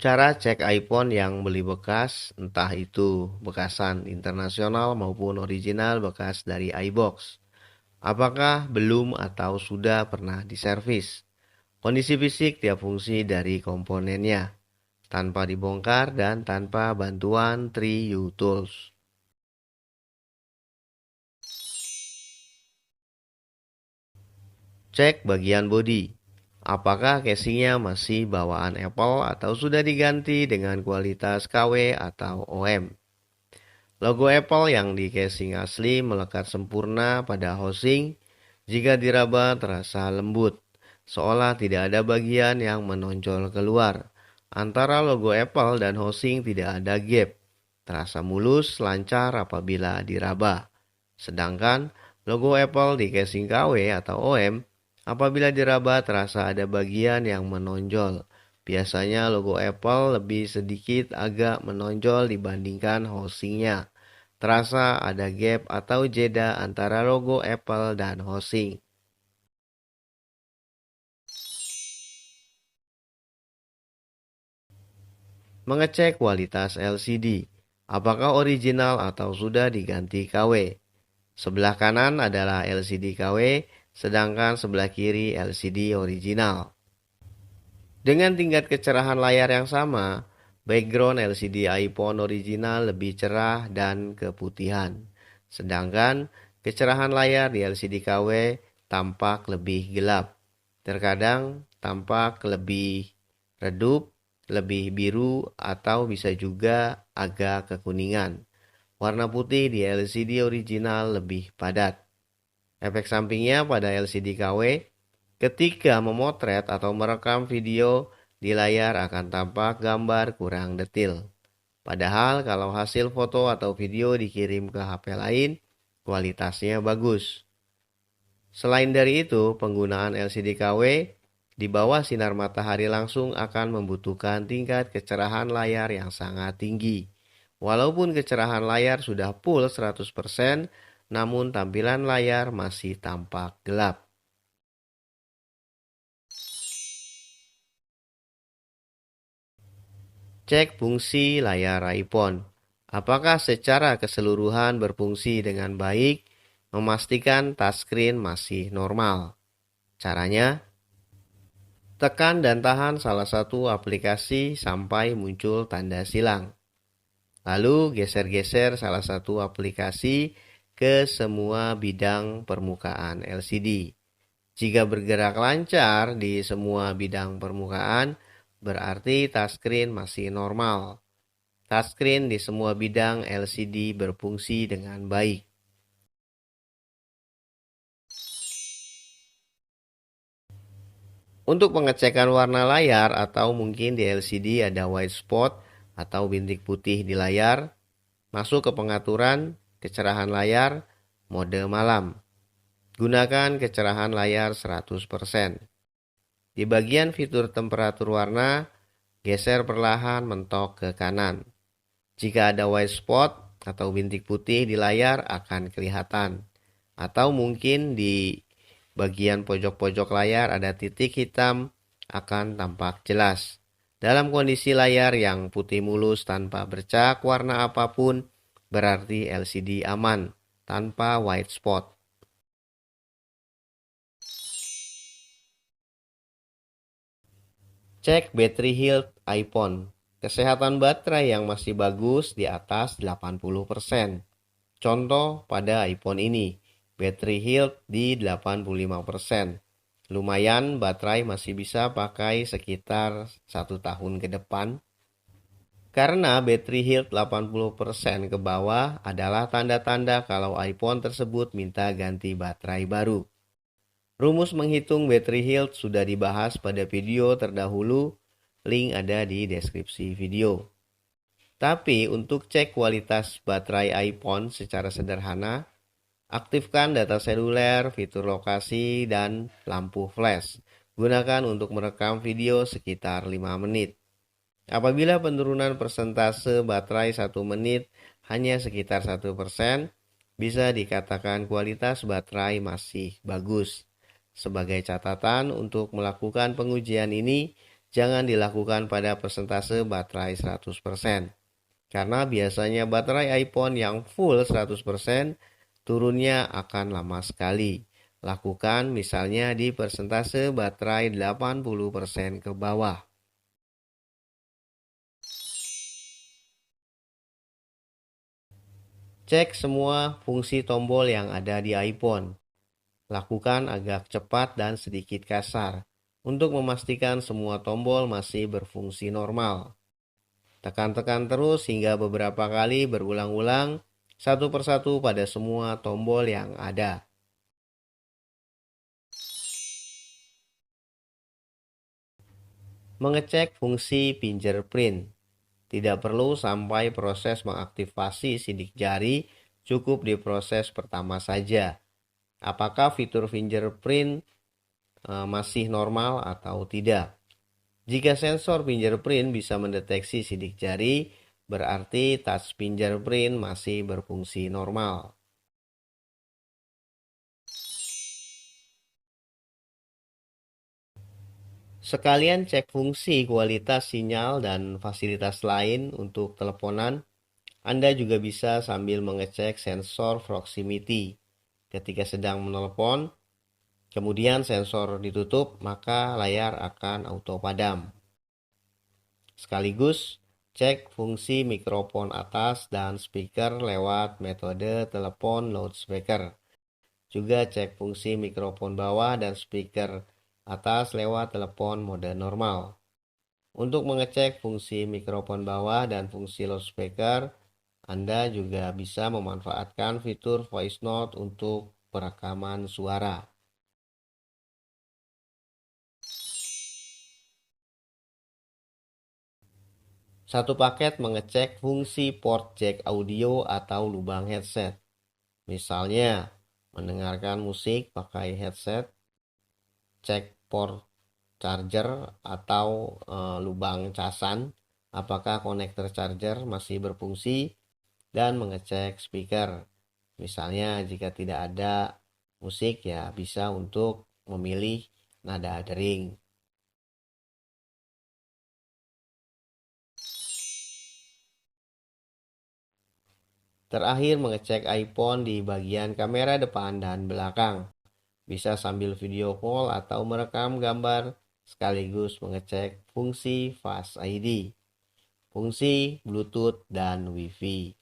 Cara cek iPhone yang beli bekas, entah itu bekasan internasional maupun original bekas dari iBox. Apakah belum atau sudah pernah diservis? Kondisi fisik tiap fungsi dari komponennya, tanpa dibongkar dan tanpa bantuan 3U Tools. Cek bagian bodi. Apakah casingnya masih bawaan Apple atau sudah diganti dengan kualitas KW atau OM? Logo Apple yang di casing asli melekat sempurna pada housing. Jika diraba terasa lembut, seolah tidak ada bagian yang menonjol keluar. Antara logo Apple dan housing tidak ada gap. Terasa mulus, lancar apabila diraba. Sedangkan logo Apple di casing KW atau OM, apabila diraba terasa ada bagian yang menonjol. Biasanya logo Apple lebih sedikit agak menonjol dibandingkan housingnya. Terasa ada gap atau jeda antara logo Apple dan housing. Mengecek kualitas LCD. Apakah original atau sudah diganti KW? Sebelah kanan adalah LCD KW, sedangkan sebelah kiri LCD original. Dengan tingkat kecerahan layar yang sama, background LCD iPhone original lebih cerah dan keputihan. Sedangkan kecerahan layar di LCD KW tampak lebih gelap. Terkadang tampak lebih redup, lebih biru, atau bisa juga agak kekuningan. Warna putih di LCD original lebih padat. Efek sampingnya pada LCD KW, ketika memotret atau merekam video di layar akan tampak gambar kurang detil. Padahal kalau hasil foto atau video dikirim ke HP lain, kualitasnya bagus. Selain dari itu, penggunaan LCD KW di bawah sinar matahari langsung akan membutuhkan tingkat kecerahan layar yang sangat tinggi. Walaupun kecerahan layar sudah full 100%, namun tampilan layar masih tampak gelap. Cek fungsi layar iPhone. Apakah secara keseluruhan berfungsi dengan baik? Memastikan touchscreen masih normal. Caranya, tekan dan tahan salah satu aplikasi sampai muncul tanda silang. Lalu geser-geser salah satu aplikasi ke semua bidang permukaan LCD. Jika bergerak lancar di semua bidang permukaan, berarti touchscreen masih normal. Touchscreen di semua bidang LCD berfungsi dengan baik. Untuk pengecekan warna layar atau mungkin di LCD ada white spot atau bintik putih di layar, masuk ke pengaturan, kecerahan layar, mode malam. Gunakan kecerahan layar 100%. Di bagian fitur temperatur warna, geser perlahan mentok ke kanan. Jika ada white spot atau bintik putih di layar akan kelihatan. Atau mungkin di bagian pojok-pojok layar ada titik hitam akan tampak jelas. Dalam kondisi layar yang putih mulus tanpa bercak warna apapun, berarti LCD aman tanpa white spot. Cek battery health iPhone. Kesehatan baterai yang masih bagus di atas 80%. Contoh pada iPhone ini, battery health di 85%. Lumayan, baterai masih bisa pakai sekitar 1 tahun ke depan. Karena battery health 80% ke bawah adalah tanda-tanda kalau iPhone tersebut minta ganti baterai baru. Rumus menghitung battery health sudah dibahas pada video terdahulu, link ada di deskripsi video. Tapi untuk cek kualitas baterai iPhone secara sederhana, aktifkan data seluler, fitur lokasi, dan lampu flash. Gunakan untuk merekam video sekitar 5 menit. Apabila penurunan persentase baterai 1 menit hanya sekitar 1%, bisa dikatakan kualitas baterai masih bagus. Sebagai catatan untuk melakukan pengujian ini, Jangan dilakukan pada persentase baterai 100%. Karena biasanya baterai iPhone yang full 100% turunnya akan lama sekali. Lakukan misalnya di persentase baterai 80% ke bawah. Cek semua fungsi tombol yang ada di iPhone. Lakukan agak cepat dan sedikit kasar untuk memastikan semua tombol masih berfungsi normal. Tekan-tekan terus hingga beberapa kali berulang-ulang satu persatu pada semua tombol yang ada. Mengecek fungsi fingerprint. Tidak perlu sampai proses mengaktifasi sidik jari, cukup di proses pertama saja. Apakah fitur fingerprint masih normal atau tidak? Jika sensor fingerprint bisa mendeteksi sidik jari, berarti touch fingerprint masih berfungsi normal. Sekalian cek fungsi kualitas sinyal dan fasilitas lain untuk teleponan. Anda juga bisa sambil mengecek sensor proximity. Ketika sedang menelepon, kemudian sensor ditutup, maka layar akan auto padam. Sekaligus, cek fungsi mikrofon atas dan speaker lewat metode telepon loudspeaker. Juga cek fungsi mikrofon bawah dan speaker atas lewat telepon mode normal. Untuk mengecek fungsi mikrofon bawah dan fungsi loudspeaker, Anda juga bisa memanfaatkan fitur voice note untuk perekaman suara. Satu paket mengecek fungsi port jack audio atau lubang headset. Misalnya, mendengarkan musik pakai headset, cek port charger atau lubang casan, apakah konektor charger masih berfungsi, dan mengecek speaker. Misalnya, jika tidak ada musik, ya bisa untuk memilih nada dering. Terakhir, mengecek iPhone di bagian kamera depan dan belakang. Bisa sambil video call atau merekam gambar sekaligus mengecek fungsi Face ID, fungsi Bluetooth, dan Wi-Fi.